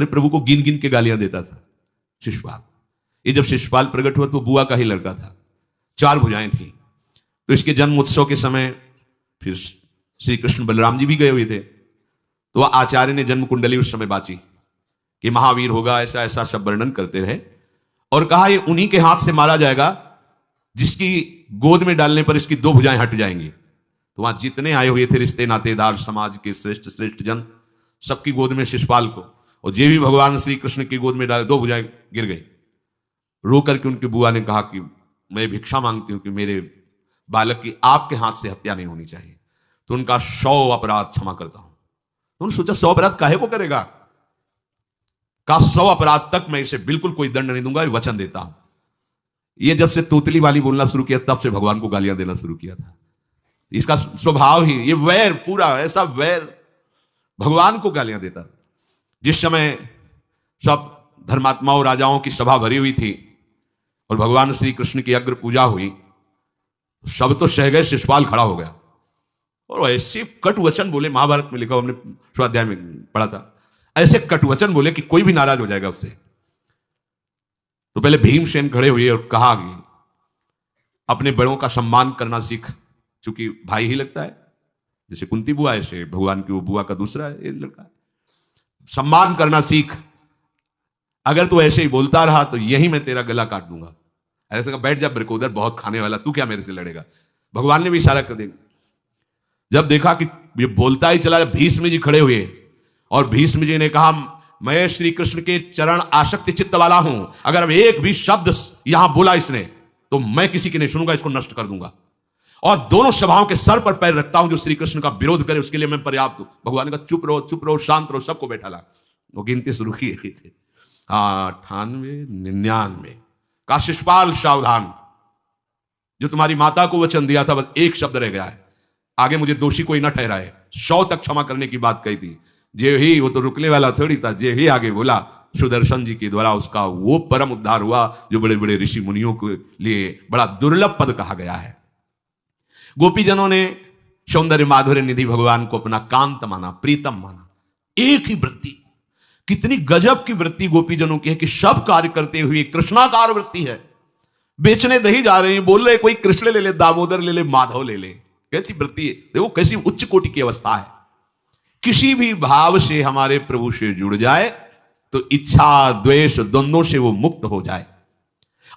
अरे प्रभु को गिन गिन के गालियां देता था शिशुपाल। ये जब शिशुपाल प्रकट हुआ तो बुआ का ही लड़का था, 4 भुजाएं थी। तो इसके जन्म उत्सव के समय फिर श्री कृष्ण बलराम जी भी गए हुए थे, तो वह आचार्य ने जन्म कुंडली उस समय बाची कि महावीर होगा, ऐसा ऐसा सब वर्णन करते रहे और कहा ये उन्हीं के हाथ से मारा जाएगा जिसकी गोद में डालने पर इसकी 2 भुजाएं हट जाएंगी। तो वहां जितने आए हुए थे रिश्ते नातेदार, समाज के श्रेष्ठ श्रेष्ठ जन, सबकी गोद में शिशुपाल को, और जे भी भगवान श्री कृष्ण की गोद में डाले 2 भुजाएं गिर गई। रो करके उनकी बुआ ने कहा कि मैं भिक्षा मांगती हूं कि मेरे बालक की आपके हाथ से हत्या नहीं होनी चाहिए। तो उनका 100 अपराध क्षमा करता हूं। तो उन्होंने सोचा 100 अपराध काहे को करेगा, का 100 अपराध तक मैं इसे बिल्कुल कोई दंड नहीं दूंगा, वचन देता हूं। ये जब से तोतली वाली बोलना शुरू किया तब से भगवान को गालियां देना शुरू किया था। इसका स्वभाव ही ये वैर, पूरा ऐसा वैर, भगवान को गालियां देता। जिस समय सब धर्मात्माओं राजाओं की सभा भरी हुई थी और भगवान श्री कृष्ण की अग्र पूजा हुई, सब तो सह गए, शिशुपाल खड़ा हो गया और ऐसे कट वचन बोले, महाभारत में लिखा, हमने स्वाध्याय में पढ़ा था, ऐसे कट वचन बोले कि कोई भी नाराज हो जाएगा उससे। तो पहले भीमसेन खड़े हुए और कहा कि अपने बड़ों का सम्मान करना सीख, चूंकि भाई ही लगता है, जैसे कुंती बुआ ऐसे भगवान की वो बुआ का दूसरा है लड़का, सम्मान करना सीख। अगर तू ऐसे ही बोलता रहा तो यही मैं तेरा गला काट दूंगा। ऐसे कहा बैठ जा ब्रकोदर, बहुत खाने वाला, तू क्या मेरे से लड़ेगा। भगवान ने भी इशारा कर दिया। जब देखा कि ये बोलता ही चला, भीष्म जी खड़े हुए और भीष्म जी ने कहा मैं श्री कृष्ण के चरण आसक्ति चित्त वाला हूं, अगर अब एक भी शब्द यहां बोला इसने तो मैं किसी की नहीं सुनूंगा, इसको नष्ट कर दूंगा और दोनों सभाओं के सर पर पैर रखता हूं जो श्री कृष्ण का विरोध करे उसके लिए मैं पर्याप्त हूं। भगवान ने कहा चुप रहो शांत रहो, सबको बैठा ला। वो गिनती शुरू की थे 98 99 का शिशुपाल सावधान, जो तुम्हारी माता को वचन दिया था बस एक शब्द रह गया है, आगे मुझे दोषी कोई ना ठहराए। 100 तक क्षमा करने की बात कही थी, जे ही वो तो रुकने वाला थोड़ी था, जे ही आगे बोला सुदर्शन जी के द्वारा उसका वो परम उद्धार हुआ जो बड़े बड़े ऋषि मुनियों के लिए बड़ा दुर्लभ पद कहा गया है। गोपीजनों ने सौंदर्य माधुर्य निधि भगवान को अपना कांत माना, प्रीतम माना। एक ही वृत्ति, कितनी गजब की वृत्ति गोपीजनों की है कि सब कार्य करते हुए कृष्णाकार वृत्ति है। बेचने दही जा रहे हैं, बोल रहे कोई कृष्ण ले ले, दामोदर ले ले, माधव ले ले, कैसी वृत्ति है देखो, कैसी उच्च कोटि की अवस्था है। किसी भी भाव से हमारे प्रभु से जुड़ जाए तो इच्छा द्वेष दोनों से वो मुक्त हो जाए।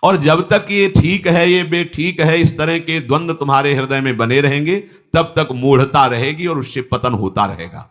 और जब तक ये ठीक है ये बेठीक है, इस तरह के द्वंद्व तुम्हारे हृदय में बने रहेंगे, तब तक मूढ़ता रहेगी और उससे पतन होता रहेगा।